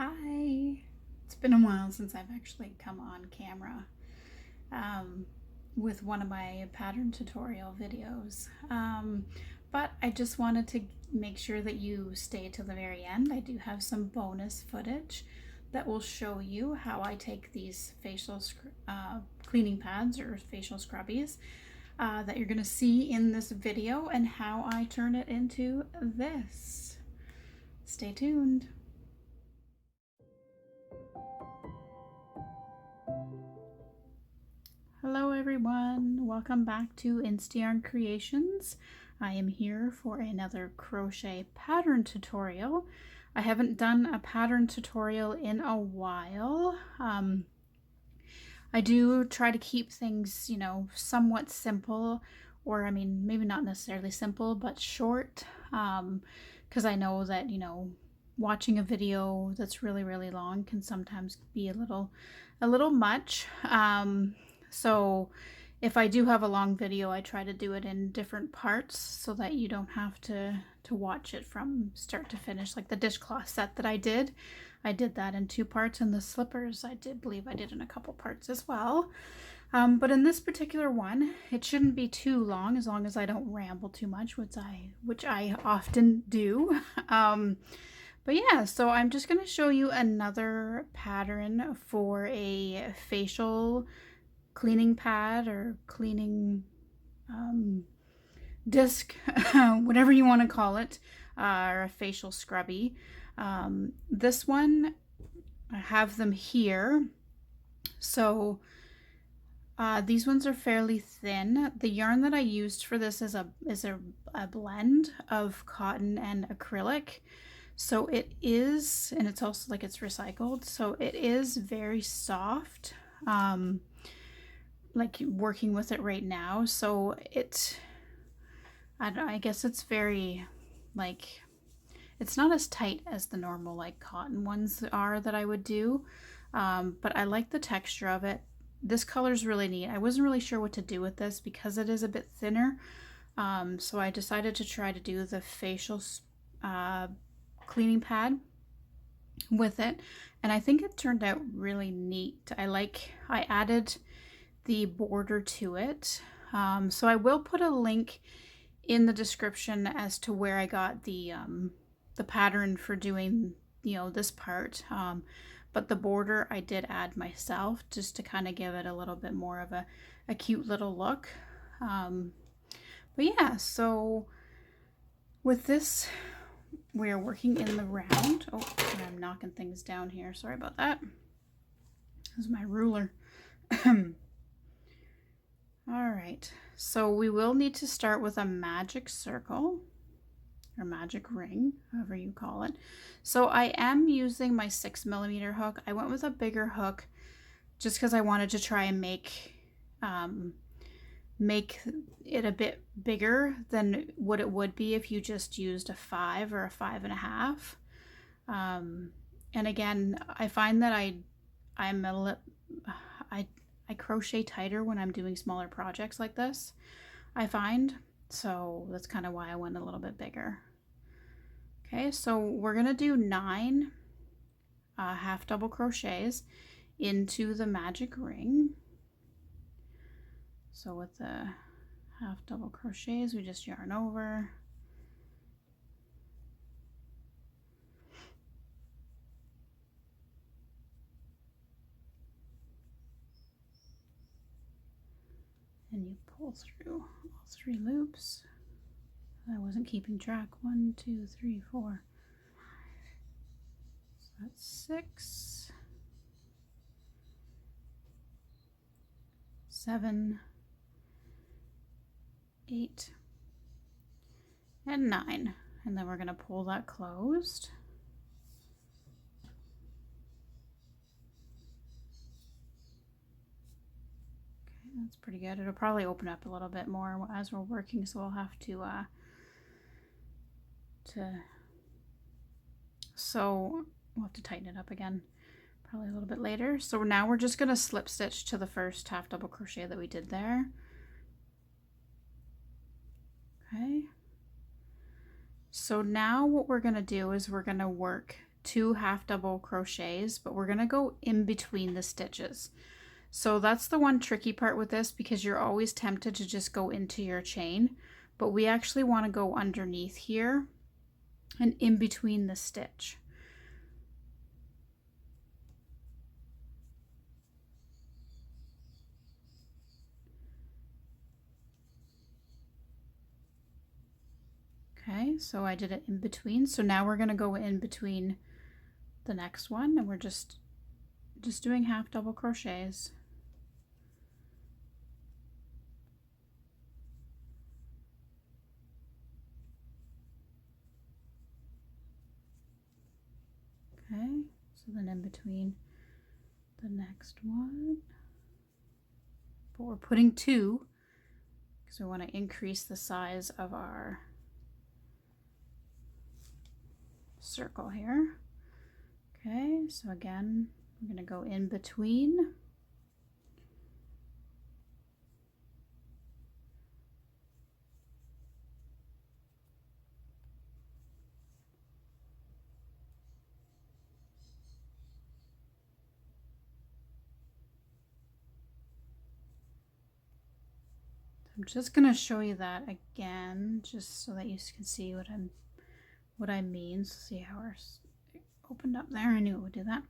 Hi! It's been a while since I've actually come on camera with one of my pattern tutorial videos. But I just wanted to make sure that you stay to the very end. I do have some bonus footage that will show you how I take these facial cleaning pads or facial scrubbies that you're going to see in this video and how I turn it into this. Stay tuned. Hello everyone, welcome back to Yarn Creations. I am here for another crochet pattern tutorial. I haven't done a pattern tutorial in a while. I do try to keep things, somewhat simple, or I mean, maybe not necessarily simple, but short, because I know that, watching a video that's really long can sometimes be a little much. So if I do have a long video, I try to do it in different parts so that you don't have to watch it from start to finish. Like the dishcloth set that I did that in 2 parts, and the slippers I believe I did in a couple parts as well. But in this particular one, it shouldn't be too long as I don't ramble too much, which I often do. But yeah, so I'm just going to show you another pattern for a facial cleaning pad or cleaning disc, whatever you want to call it, or a facial scrubby. This one, I have them here. So these ones are fairly thin. The yarn that I used for this is a blend of cotton and acrylic. So it is, and it's also like it's recycled. So it is very soft. Like working with it right now, so I guess it's very, like, it's not as tight as the normal like cotton ones are that I would do, but I like the texture of it. This color is really neat. I wasn't really sure what to do with this because it is a bit thinner, so I decided to try to do the facial cleaning pad with it, and I think it turned out really neat. I added the border to it, so I will put a link in the description as to where I got the pattern for doing this part, but the border I did add myself just to kind of give it a little bit more of a cute little look. But yeah, so with this we're working in the round. Oh, I'm knocking things down here, sorry about that. This is my ruler. All right, so we will need to start with a magic circle or magic ring, however you call it. So I am using my 6mm hook. I went with a bigger hook just because I wanted to try and make it a bit bigger than what it would be if you just used a 5 or a 5.5. And again, I find that I crochet tighter when I'm doing smaller projects like this, I find. So that's kind of why I went a little bit bigger. Okay, so we're going to do 9 half double crochets into the magic ring. So with the half double crochets, we just yarn over. And you pull through all 3 loops. I wasn't keeping track. 1, 2, 3, 4. So that's 6, 7, 8, and 9. And then we're going to pull that closed. That's pretty good. It'll probably open up a little bit more as we're working, so we'll have we'll have to tighten it up again probably a little bit later. So now we're just going to slip stitch to the first half double crochet that we did there. Okay. So now what we're going to do is we're going to work 2 half double crochets, but we're going to go in between the stitches. So that's the one tricky part with this, because you're always tempted to just go into your chain, but we actually want to go underneath here and in between the stitch. Okay, so I did it in between. So now we're going to go in between the next one, and we're just doing half double crochets. Okay, so then in between the next one, but we're putting 2 because we want to increase the size of our circle here. Okay, so again, we're going to go in between. I'm just going to show you that again, just so that you can see what I mean. So see how ours opened up there. I knew it would do that.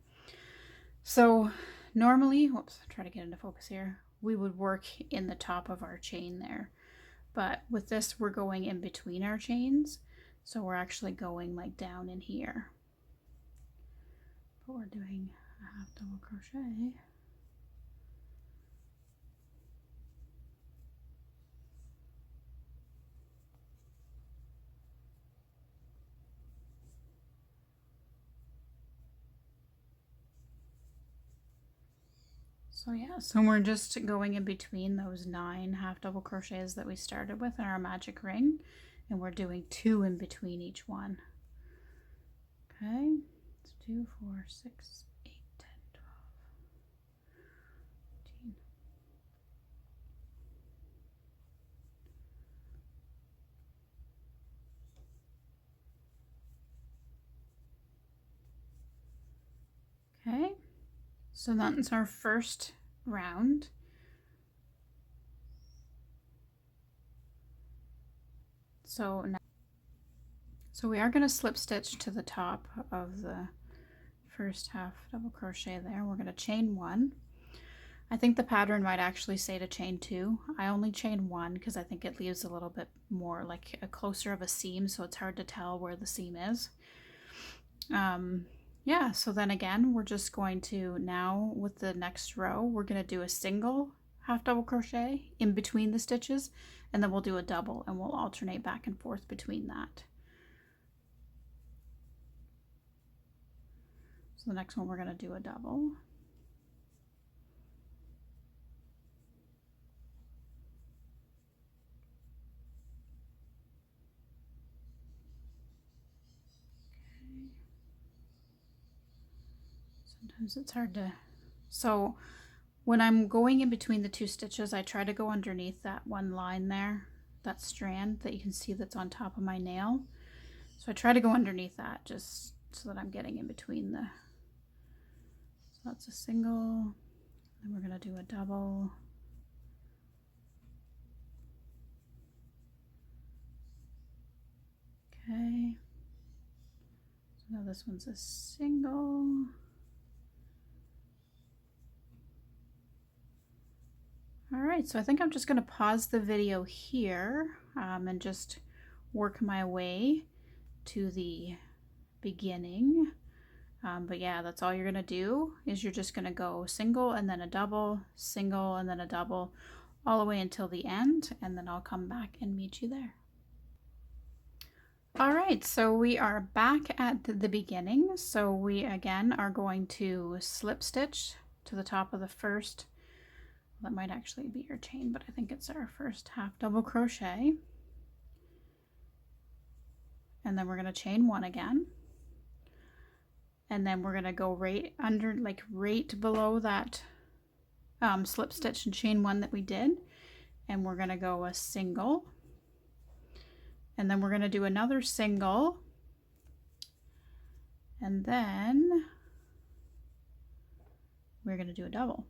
So normally, whoops, try to get into focus here. We would work in the top of our chain there, but with this, we're going in between our chains. So we're actually going like down in here, but we're doing a half double crochet. So yeah, so we're just going in between those 9 half double crochets that we started with in our magic ring, and we're doing 2 in between each one. Okay, let's 2, 4, 6, 8, 10, 12, 13. Okay, so that's our first round. So we are going to slip stitch to the top of the first half double crochet there. We're going to chain 1. I think the pattern might actually say to chain 2. I only chain 1 because I think it leaves a little bit more like a closer of a seam, so it's hard to tell where the seam is. Yeah, so then again, we're just going to, now with the next row, we're going to do a single half double crochet in between the stitches, and then we'll do a double, and we'll alternate back and forth between that. So the next one, we're going to do a double. Sometimes it's hard to, so when I'm going in between the 2 stitches, I try to go underneath that one line there, that strand that you can see that's on top of my nail. So I try to go underneath that just so that I'm getting in between the, so that's a single, then we're going to do a double. Okay, so now this one's a single. All right, so I think I'm just going to pause the video here and just work my way to the beginning. But yeah, that's all you're going to do, is you're just going to go single and then a double, single and then a double, all the way until the end, and then I'll come back and meet you there. All right, so we are back at the beginning. So we again are going to slip stitch to the top of the first, that might actually be your chain, but I think it's our first half double crochet. And then we're going to chain 1 again. And then we're going to go right under, like right below that slip stitch and chain 1 that we did. And we're going to go a single. And then we're going to do another single. And then we're going to do a double.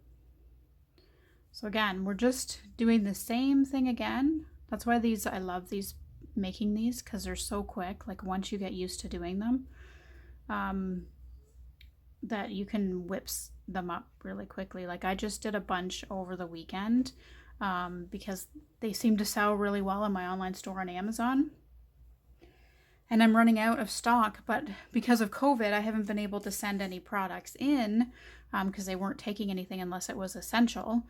So again, we're just doing the same thing again. That's why I love these, making these, because they're so quick. Like once you get used to doing them, that you can whip them up really quickly. Like I just did a bunch over the weekend because they seem to sell really well in my online store on Amazon. And I'm running out of stock, but because of COVID, I haven't been able to send any products in because they weren't taking anything unless it was essential.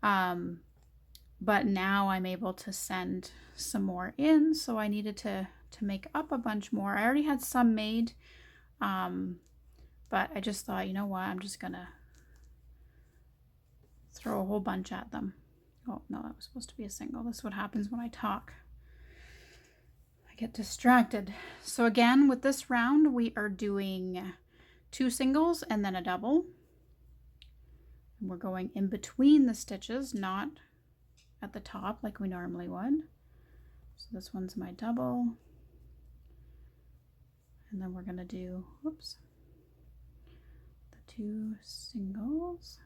But now I'm able to send some more in, so I needed to make up a bunch more. I already had some made, but I just thought, you know what, I'm just gonna throw a whole bunch at them. Oh no, that was supposed to be a single. This is what happens when I talk. Get distracted. So again, with this round, we are doing 2 singles and then a double. And we're going in between the stitches, not at the top like we normally would. So this one's my double. And then we're going to do, whoops, the 2 singles.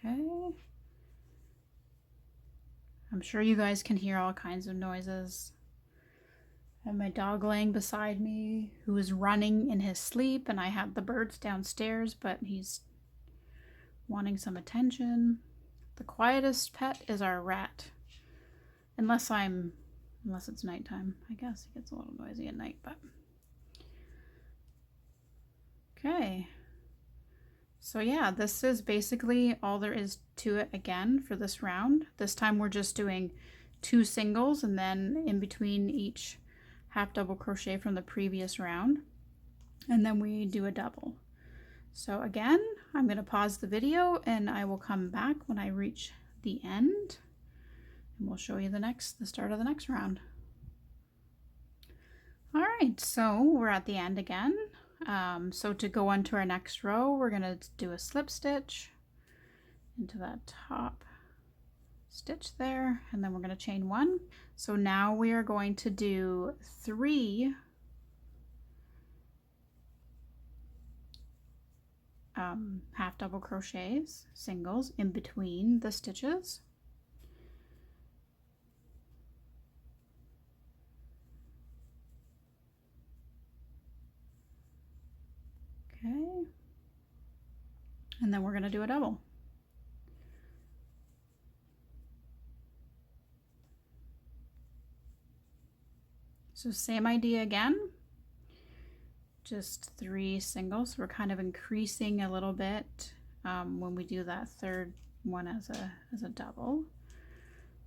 Okay. I'm sure you guys can hear all kinds of noises. I have my dog laying beside me who is running in his sleep, and I have the birds downstairs, but he's wanting some attention. The quietest pet is our rat. Unless it's nighttime. I guess he gets a little noisy at night, but okay. So yeah, this is basically all there is to it again for this round. This time we're just doing 2 singles and then in between each half double crochet from the previous round. And then we do a double. So again, I'm going to pause the video and I will come back when I reach the end. And we'll show you the start of the next round. All right, so we're at the end again. So to go on to our next row, we're going to do a slip stitch into that top stitch there, and then we're going to chain 1. So now we are going to do 3 half double crochets, singles in between the stitches. Okay, and then we're going to do a double. So same idea again, just 3 singles. We're kind of increasing a little bit when we do that third one as a double.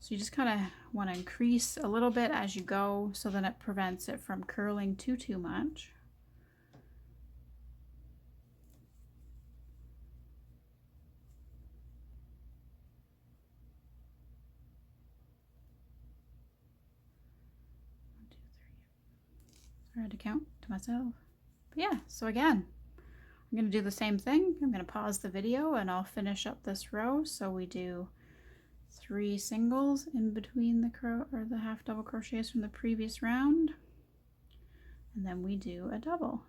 So you just kind of want to increase a little bit as you go, so then it prevents it from curling too much. I had to count to myself. But yeah, so again, I'm going to do the same thing. I'm going to pause the video and I'll finish up this row. So we do 3 singles in between the half double crochets from the previous round, and then we do a double.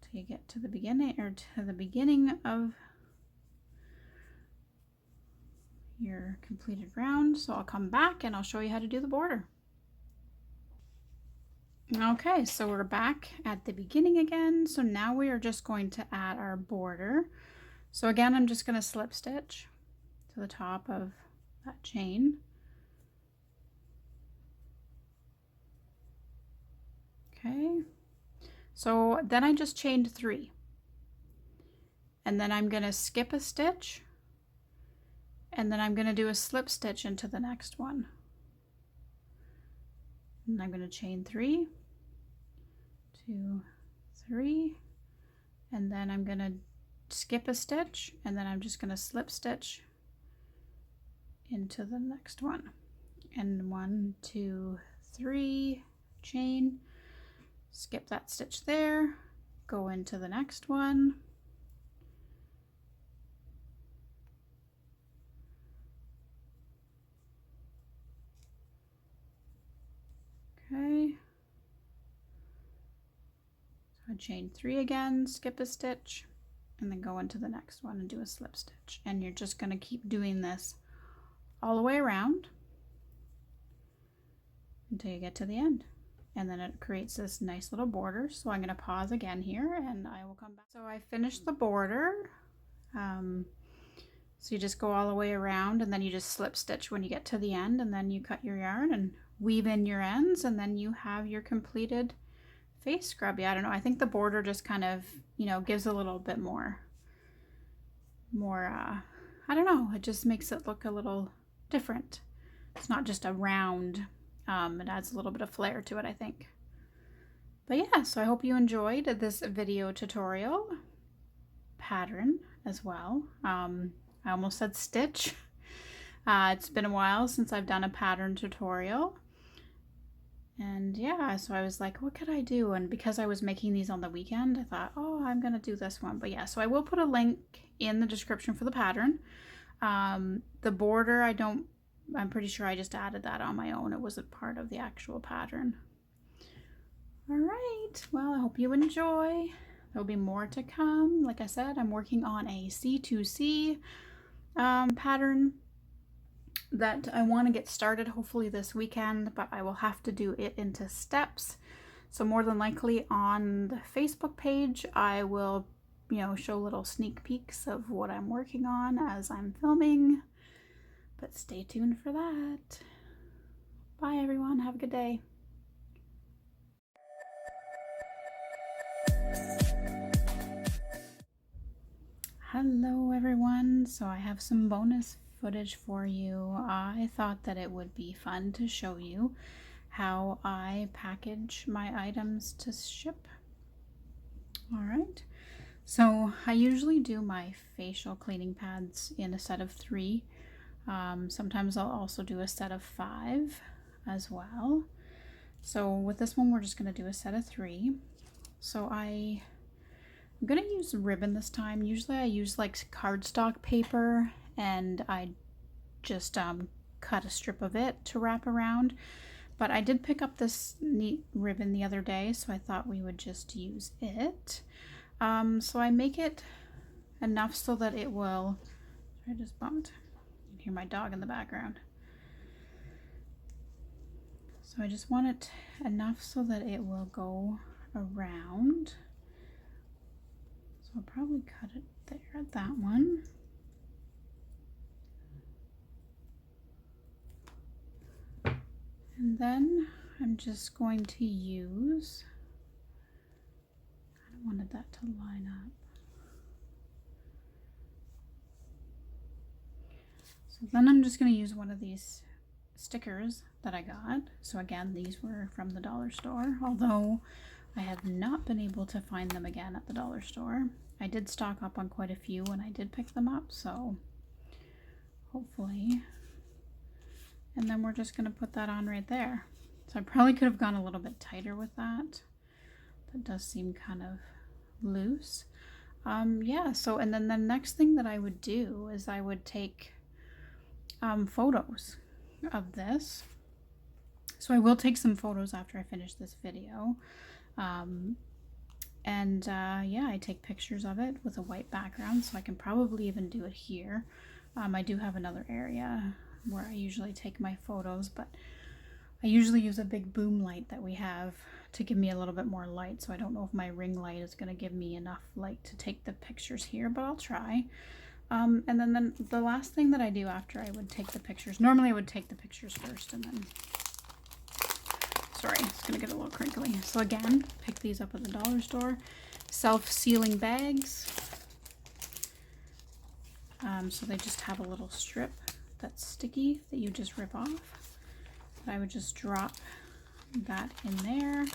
Till you get to the beginning of your completed round. So I'll come back and I'll show you how to do the border. Okay, so we're back at the beginning again. So now we are just going to add our border. So again, I'm just going to slip stitch to the top of that chain. Okay, so then I just chained 3. And then I'm going to skip a stitch. And then I'm going to do a slip stitch into the next one. And I'm going to chain 3, 2, 3, and then I'm going to skip a stitch, and then I'm just going to slip stitch into the next one. And 1, 2, 3, chain, skip that stitch there, go into the next one, to chain 3 again, skip a stitch, and then go into the next one and do a slip stitch. And you're just going to keep doing this all the way around until you get to the end. And then it creates this nice little border. So I'm going to pause again here and I will come back. So I finished the border. So you just go all the way around and then you just slip stitch when you get to the end, and then you cut your yarn and weave in your ends, and then you have your completed face scrubby. I don't know, I think the border just kind of, you know, gives a little bit more, I don't know, it just makes it look a little different. It's not just a round, it adds a little bit of flair to it, I think. But yeah, so I hope you enjoyed this video tutorial pattern as well. I almost said stitch. It's been a while since I've done a pattern tutorial. And yeah, so I was like, what could I do? And because I was making these on the weekend, I thought, oh, I'm going to do this one. But yeah, so I will put a link in the description for the pattern. The border, I'm pretty sure I just added that on my own. It wasn't part of the actual pattern. All right, well, I hope you enjoy. There'll be more to come. Like I said, I'm working on a C2C pattern that I want to get started hopefully this weekend, but I will have to do it into steps. So more than likely on the Facebook page, I will, you know, show little sneak peeks of what I'm working on as I'm filming, but stay tuned for that. Bye everyone, have a good day. Hello everyone, so I have some bonus footage for you. I thought that it would be fun to show you how I package my items to ship. Alright, so I usually do my facial cleaning pads in a set of 3. Sometimes I'll also do a set of 5 as well. So with this one we're just going to do a set of 3. So I'm going to use ribbon this time. Usually I use like cardstock paper and I just cut a strip of it to wrap around. But I did pick up this neat ribbon the other day, so I thought we would just use it. So I make it enough so that it will, I just bumped. You can hear my dog in the background. So I just want it enough so that it will go around. So I'll probably cut it there at that one. And then I'm just going to use, I wanted that to line up. So then I'm just going to use one of these stickers that I got. So again, these were from the dollar store, although I have not been able to find them again at the dollar store. I did stock up on quite a few when I did pick them up, so hopefully. And then we're just going to put that on right there. So I probably could have gone a little bit tighter with that. That does seem kind of loose. Yeah, so and then the next thing that I would do is I would take photos of this. So I will take some photos after I finish this video. Yeah, I take pictures of it with a white background, so I can probably even do it here. I do have another area where I usually take my photos, but I usually use a big boom light that we have to give me a little bit more light, so I don't know if my ring light is going to give me enough light to take the pictures here, but I'll try. And then the last thing that I do after I would take the pictures, normally I would take the pictures first and then, sorry, it's going to get a little crinkly. So again, pick these up at the dollar store. Self-sealing bags. So they just have a little strip that's sticky that you just rip off. But I would just drop that in there.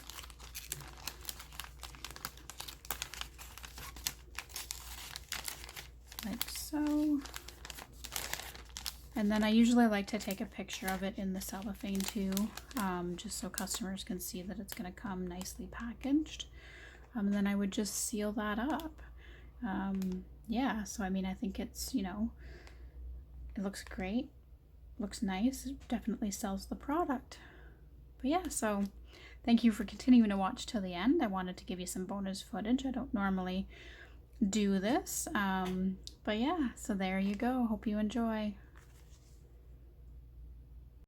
Like so. And then I usually like to take a picture of it in the cellophane too, just so customers can see that it's going to come nicely packaged. And then I would just seal that up. Yeah, so I mean, I think it's, you know, it looks great, looks nice, it definitely sells the product. But yeah, so thank you for continuing to watch till the end. I wanted to give you some bonus footage. I don't normally do this. But yeah, so there you go. Hope you enjoy.